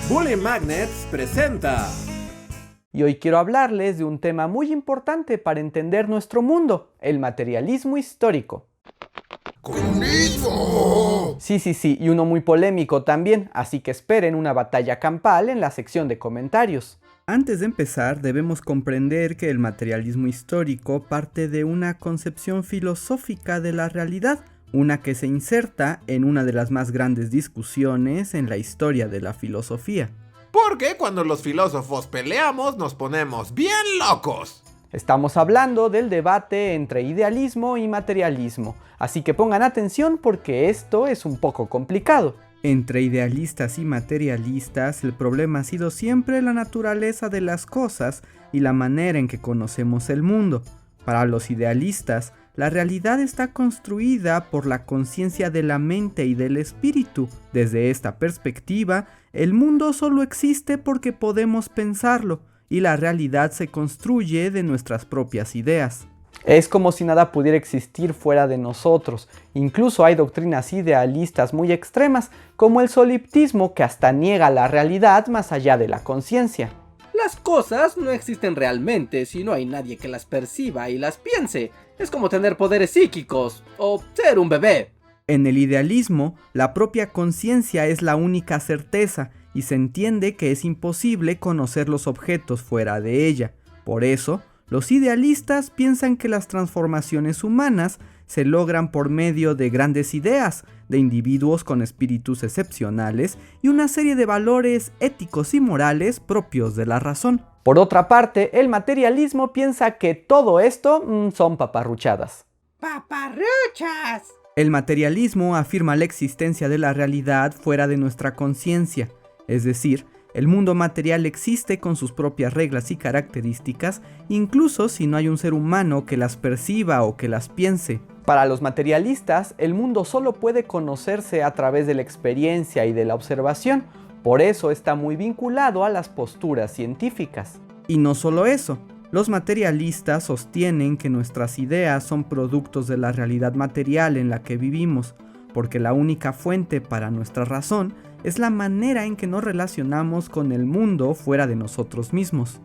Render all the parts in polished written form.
Bully Magnets presenta. Y hoy quiero hablarles de un tema muy importante para entender nuestro mundo, el materialismo histórico. ¡Conmigo! Sí, y uno muy polémico también, así que esperen una batalla campal en la sección de comentarios. Antes de empezar, debemos comprender que el materialismo histórico parte de una concepción filosófica de la realidad, una que se inserta en una de las más grandes discusiones en la historia de la filosofía. Porque cuando los filósofos peleamos nos ponemos bien locos. Estamos hablando del debate entre idealismo y materialismo, así que pongan atención porque esto es un poco complicado. Entre idealistas y materialistas, el problema ha sido siempre la naturaleza de las cosas y la manera en que conocemos el mundo. Para los idealistas, la realidad está construida por la conciencia de la mente y del espíritu. Desde esta perspectiva, el mundo solo existe porque podemos pensarlo, y la realidad se construye de nuestras propias ideas. Es como si nada pudiera existir fuera de nosotros. Incluso hay doctrinas idealistas muy extremas, como el solipsismo, que hasta niega la realidad más allá de la conciencia. Las cosas no existen realmente si no hay nadie que las perciba y las piense. Es como tener poderes psíquicos o ser un bebé. En el idealismo, la propia conciencia es la única certeza y se entiende que es imposible conocer los objetos fuera de ella. Por eso, los idealistas piensan que las transformaciones humanas se logran por medio de grandes ideas, de individuos con espíritus excepcionales y una serie de valores éticos y morales propios de la razón. Por otra parte, el materialismo piensa que todo esto son paparruchadas. ¡Paparruchas! El materialismo afirma la existencia de la realidad fuera de nuestra conciencia, es decir, el mundo material existe con sus propias reglas y características, incluso si no hay un ser humano que las perciba o que las piense. Para los materialistas, el mundo solo puede conocerse a través de la experiencia y de la observación, por eso está muy vinculado a las posturas científicas. Y no solo eso, los materialistas sostienen que nuestras ideas son productos de la realidad material en la que vivimos, porque la única fuente para nuestra razón es la manera en que nos relacionamos con el mundo fuera de nosotros mismos.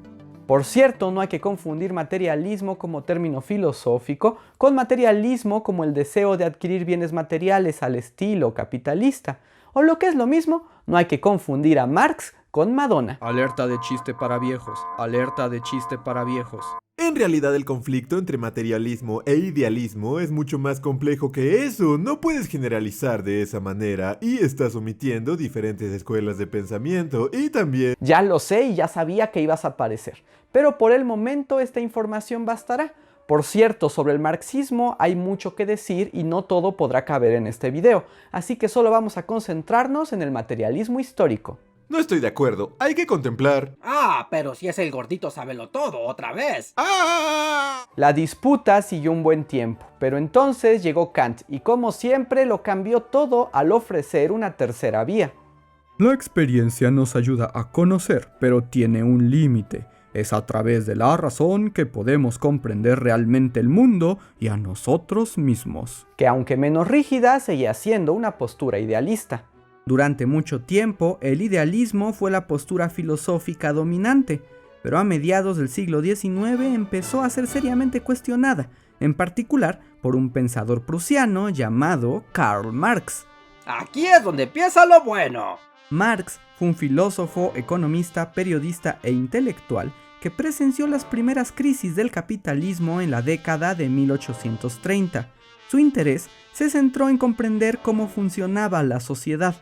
Por cierto, no hay que confundir materialismo como término filosófico con materialismo como el deseo de adquirir bienes materiales al estilo capitalista. O lo que es lo mismo, no hay que confundir a Marx con Madonna. Alerta de chiste para viejos, alerta de chiste para viejos. En realidad el conflicto entre materialismo e idealismo es mucho más complejo que eso. No puedes generalizar de esa manera y estás omitiendo diferentes escuelas de pensamiento y también... Ya lo sé y ya sabía que ibas a aparecer, pero por el momento esta información bastará. Por cierto, sobre el marxismo hay mucho que decir y no todo podrá caber en este video, así que solo vamos a concentrarnos en el materialismo histórico. No estoy de acuerdo, hay que contemplar... Pero si es el gordito sábelo todo otra vez. La disputa siguió un buen tiempo, pero entonces llegó Kant y como siempre lo cambió todo al ofrecer una tercera vía. La experiencia nos ayuda a conocer, pero tiene un límite. Es a través de la razón que podemos comprender realmente el mundo y a nosotros mismos. Que aunque menos rígida, seguía siendo una postura idealista. Durante mucho tiempo, el idealismo fue la postura filosófica dominante, pero a mediados del siglo XIX empezó a ser seriamente cuestionada, en particular por un pensador prusiano llamado Karl Marx. Aquí es donde empieza lo bueno. Marx fue un filósofo, economista, periodista e intelectual que presenció las primeras crisis del capitalismo en la década de 1830. Su interés se centró en comprender cómo funcionaba la sociedad.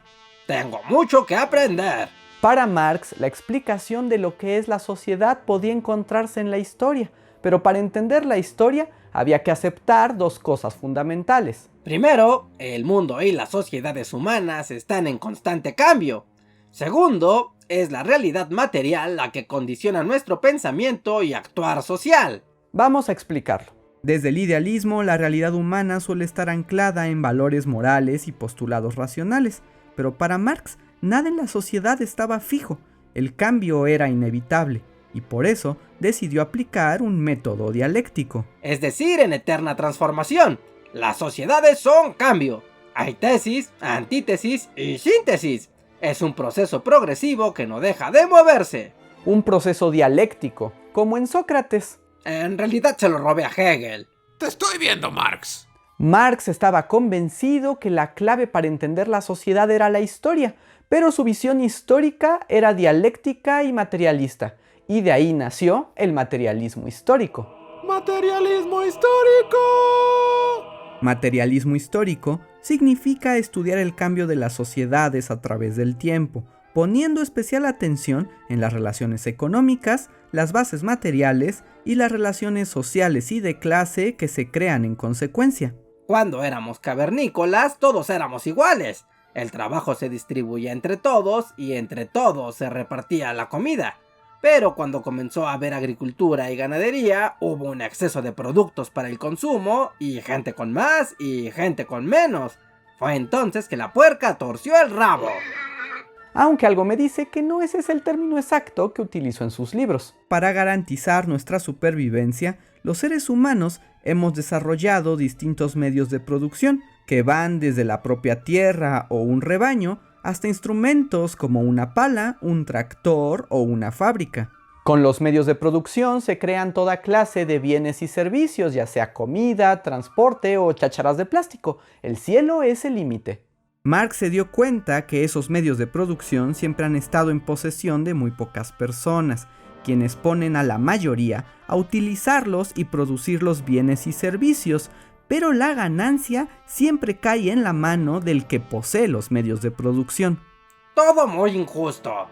Tengo mucho que aprender. Para Marx, la explicación de lo que es la sociedad podía encontrarse en la historia, pero para entender la historia había que aceptar dos cosas fundamentales. Primero, el mundo y las sociedades humanas están en constante cambio. Segundo, es la realidad material la que condiciona nuestro pensamiento y actuar social. Vamos a explicarlo. Desde el idealismo, la realidad humana suele estar anclada en valores morales y postulados racionales, pero para Marx, nada en la sociedad estaba fijo, el cambio era inevitable, y por eso decidió aplicar un método dialéctico. Es decir, en eterna transformación. Las sociedades son cambio. Hay tesis, antítesis y síntesis. Es un proceso progresivo que no deja de moverse. Un proceso dialéctico, como en Sócrates. En realidad se lo robé a Hegel. Te estoy viendo, Marx. Marx estaba convencido que la clave para entender la sociedad era la historia, pero su visión histórica era dialéctica y materialista, y de ahí nació el materialismo histórico. ¡Materialismo histórico! Materialismo histórico significa estudiar el cambio de las sociedades a través del tiempo, poniendo especial atención en las relaciones económicas, las bases materiales y las relaciones sociales y de clase que se crean en consecuencia. Cuando éramos cavernícolas, todos éramos iguales. El trabajo se distribuía entre todos y entre todos se repartía la comida. Pero cuando comenzó a haber agricultura y ganadería, hubo un exceso de productos para el consumo, y gente con más y gente con menos. Fue entonces que la puerca torció el rabo. Aunque algo me dice que no ese es el término exacto que utilizó en sus libros. Para garantizar nuestra supervivencia, los seres humanos hemos desarrollado distintos medios de producción, que van desde la propia tierra o un rebaño, hasta instrumentos como una pala, un tractor o una fábrica. Con los medios de producción se crean toda clase de bienes y servicios, ya sea comida, transporte o chácharas de plástico. El cielo es el límite. Marx se dio cuenta que esos medios de producción siempre han estado en posesión de muy pocas personas, quienes ponen a la mayoría a utilizarlos y producir los bienes y servicios, pero la ganancia siempre cae en la mano del que posee los medios de producción. Todo muy injusto.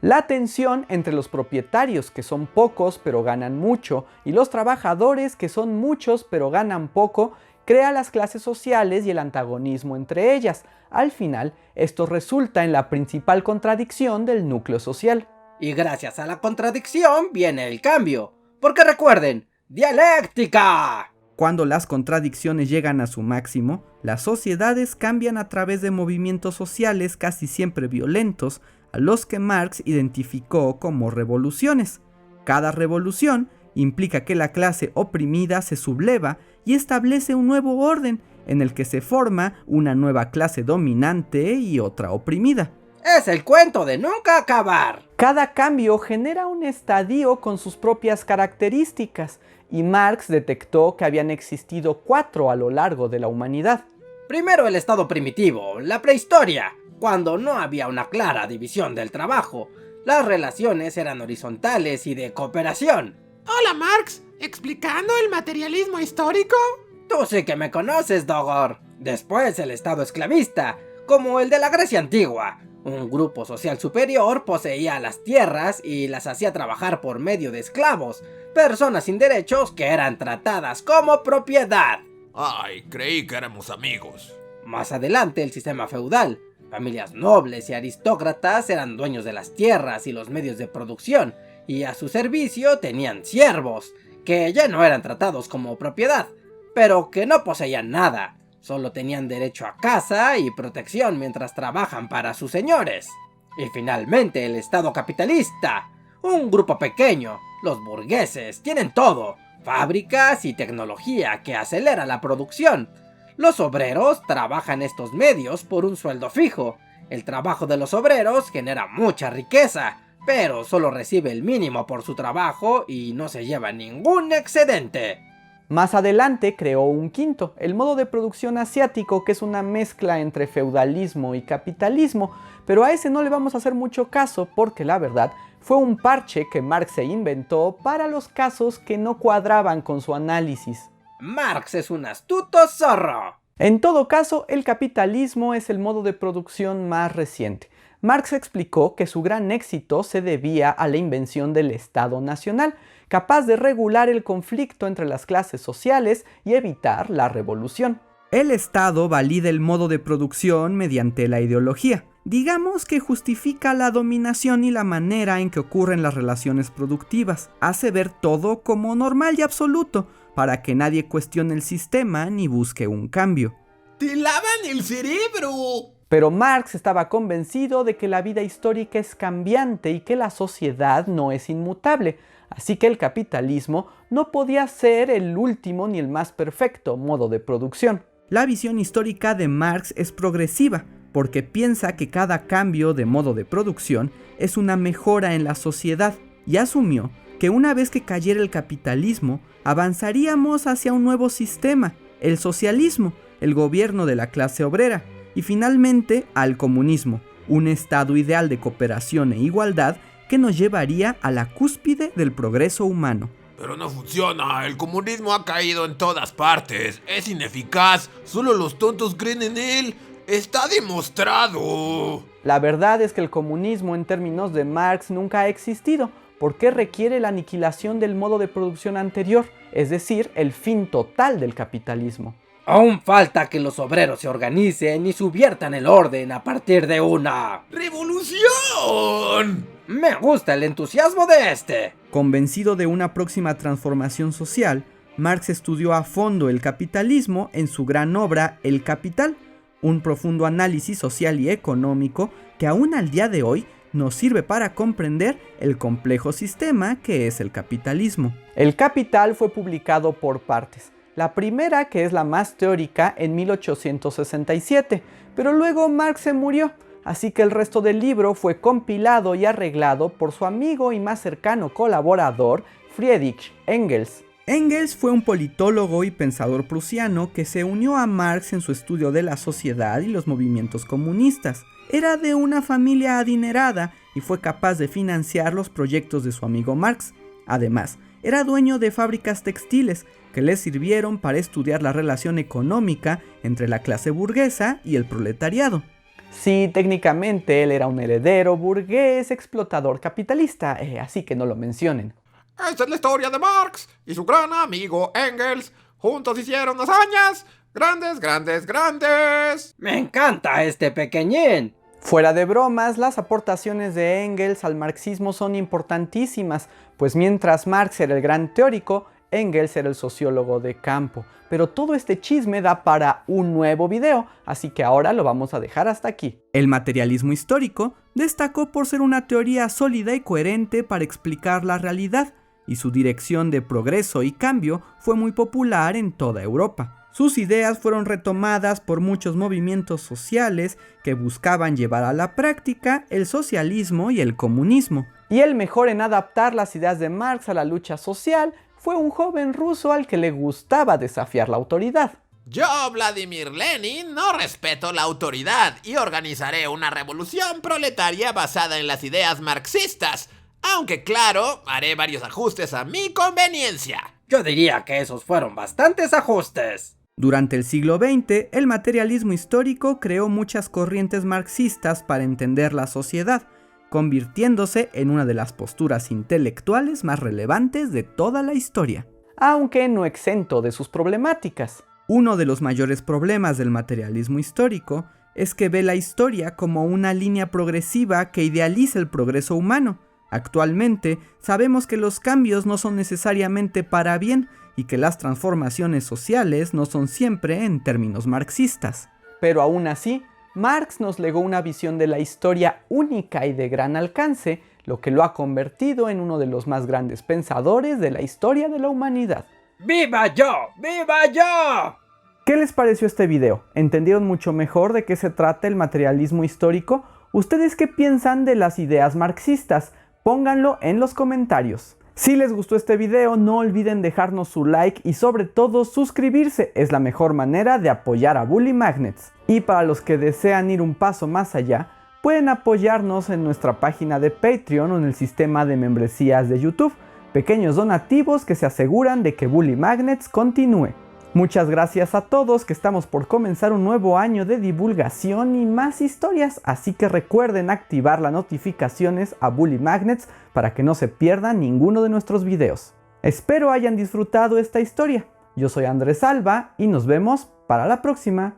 La tensión entre los propietarios, que son pocos pero ganan mucho, y los trabajadores, que son muchos pero ganan poco, crea las clases sociales y el antagonismo entre ellas. Al final, esto resulta en la principal contradicción del núcleo social. Y gracias a la contradicción viene el cambio. Porque recuerden, ¡dialéctica! Cuando las contradicciones llegan a su máximo, las sociedades cambian a través de movimientos sociales casi siempre violentos, a los que Marx identificó como revoluciones. Cada revolución implica que la clase oprimida se subleva y establece un nuevo orden, en el que se forma una nueva clase dominante y otra oprimida. Es el cuento de nunca acabar. Cada cambio genera un estadio con sus propias características, y Marx detectó que habían existido 4 a lo largo de la humanidad. Primero el estado primitivo, la prehistoria, cuando no había una clara división del trabajo. Las relaciones eran horizontales y de cooperación. Hola, Marx. ¿Explicando el materialismo histórico? Tú sí que me conoces, Dogor. Después el estado esclavista, como el de la Grecia antigua. Un grupo social superior poseía las tierras y las hacía trabajar por medio de esclavos, personas sin derechos que eran tratadas como propiedad. Ay, creí que éramos amigos. Más adelante el sistema feudal. Familias nobles y aristócratas eran dueños de las tierras y los medios de producción, y a su servicio tenían siervos, que ya no eran tratados como propiedad, pero que no poseían nada. Solo tenían derecho a casa y protección mientras trabajan para sus señores. Y finalmente el estado capitalista. Un grupo pequeño, los burgueses, tienen todo. Fábricas y tecnología que acelera la producción. Los obreros trabajan estos medios por un sueldo fijo. El trabajo de los obreros genera mucha riqueza, pero solo recibe el mínimo por su trabajo y no se lleva ningún excedente. Más adelante creó un quinto, el modo de producción asiático, que es una mezcla entre feudalismo y capitalismo, pero a ese no le vamos a hacer mucho caso porque la verdad fue un parche que Marx se inventó para los casos que no cuadraban con su análisis. Marx es un astuto zorro. En todo caso, el capitalismo es el modo de producción más reciente. Marx explicó que su gran éxito se debía a la invención del Estado Nacional, capaz de regular el conflicto entre las clases sociales y evitar la revolución. El Estado valida el modo de producción mediante la ideología. Digamos que justifica la dominación y la manera en que ocurren las relaciones productivas. Hace ver todo como normal y absoluto, para que nadie cuestione el sistema ni busque un cambio. ¡Te lavan el cerebro! Pero Marx estaba convencido de que la vida histórica es cambiante y que la sociedad no es inmutable, así que el capitalismo no podía ser el último ni el más perfecto modo de producción. La visión histórica de Marx es progresiva, porque piensa que cada cambio de modo de producción es una mejora en la sociedad y asumió que una vez que cayera el capitalismo, avanzaríamos hacia un nuevo sistema, el socialismo, el gobierno de la clase obrera, y finalmente al comunismo, un estado ideal de cooperación e igualdad que nos llevaría a la cúspide del progreso humano. Pero no funciona, el comunismo ha caído en todas partes, es ineficaz, solo los tontos creen en él, está demostrado. La verdad es que el comunismo en términos de Marx nunca ha existido, porque requiere la aniquilación del modo de producción anterior, es decir, el fin total del capitalismo. Aún falta que los obreros se organicen y subviertan el orden a partir de una ¡revolución! Me gusta el entusiasmo de este. Convencido de una próxima transformación social, Marx estudió a fondo el capitalismo en su gran obra El Capital, un profundo análisis social y económico que aún al día de hoy nos sirve para comprender el complejo sistema que es el capitalismo. El Capital fue publicado por partes. La primera, que es la más teórica, en 1867, pero luego Marx se murió, así que el resto del libro fue compilado y arreglado por su amigo y más cercano colaborador, Friedrich Engels. Engels fue un politólogo y pensador prusiano que se unió a Marx en su estudio de la sociedad y los movimientos comunistas. Era de una familia adinerada y fue capaz de financiar los proyectos de su amigo Marx. Además, era dueño de fábricas textiles que le sirvieron para estudiar la relación económica entre la clase burguesa y el proletariado. Sí, técnicamente él era un heredero burgués explotador capitalista, así que no lo mencionen. Esta es la historia de Marx y su gran amigo Engels. Juntos hicieron hazañas grandes, grandes, grandes. Me encanta este pequeñín. Fuera de bromas, las aportaciones de Engels al marxismo son importantísimas, pues mientras Marx era el gran teórico, Engels era el sociólogo de campo. Pero todo este chisme da para un nuevo video, así que ahora lo vamos a dejar hasta aquí. El materialismo histórico destacó por ser una teoría sólida y coherente para explicar la realidad, y su dirección de progreso y cambio fue muy popular en toda Europa. Sus ideas fueron retomadas por muchos movimientos sociales que buscaban llevar a la práctica el socialismo y el comunismo. Y el mejor en adaptar las ideas de Marx a la lucha social fue un joven ruso al que le gustaba desafiar la autoridad. Yo, Vladimir Lenin, no respeto la autoridad y organizaré una revolución proletaria basada en las ideas marxistas. Aunque claro, haré varios ajustes a mi conveniencia. Yo diría que esos fueron bastantes ajustes. Durante el siglo XX, el materialismo histórico creó muchas corrientes marxistas para entender la sociedad, convirtiéndose en una de las posturas intelectuales más relevantes de toda la historia, aunque no exento de sus problemáticas. Uno de los mayores problemas del materialismo histórico es que ve la historia como una línea progresiva que idealiza el progreso humano. Actualmente sabemos que los cambios no son necesariamente para bien y que las transformaciones sociales no son siempre en términos marxistas. Pero aún así, Marx nos legó una visión de la historia única y de gran alcance, lo que lo ha convertido en uno de los más grandes pensadores de la historia de la humanidad. ¡Viva yo! ¡Viva yo! ¿Qué les pareció este video? ¿Entendieron mucho mejor de qué se trata el materialismo histórico? ¿Ustedes qué piensan de las ideas marxistas? Pónganlo en los comentarios. Si les gustó este video, no olviden dejarnos su like y sobre todo suscribirse, es la mejor manera de apoyar a Bully Magnets. Y para los que desean ir un paso más allá, pueden apoyarnos en nuestra página de Patreon o en el sistema de membresías de YouTube, pequeños donativos que se aseguran de que Bully Magnets continúe. Muchas gracias a todos, que estamos por comenzar un nuevo año de divulgación y más historias, así que recuerden activar las notificaciones a Bully Magnets para que no se pierdan ninguno de nuestros videos. Espero hayan disfrutado esta historia. Yo soy Andrés Alba y nos vemos para la próxima.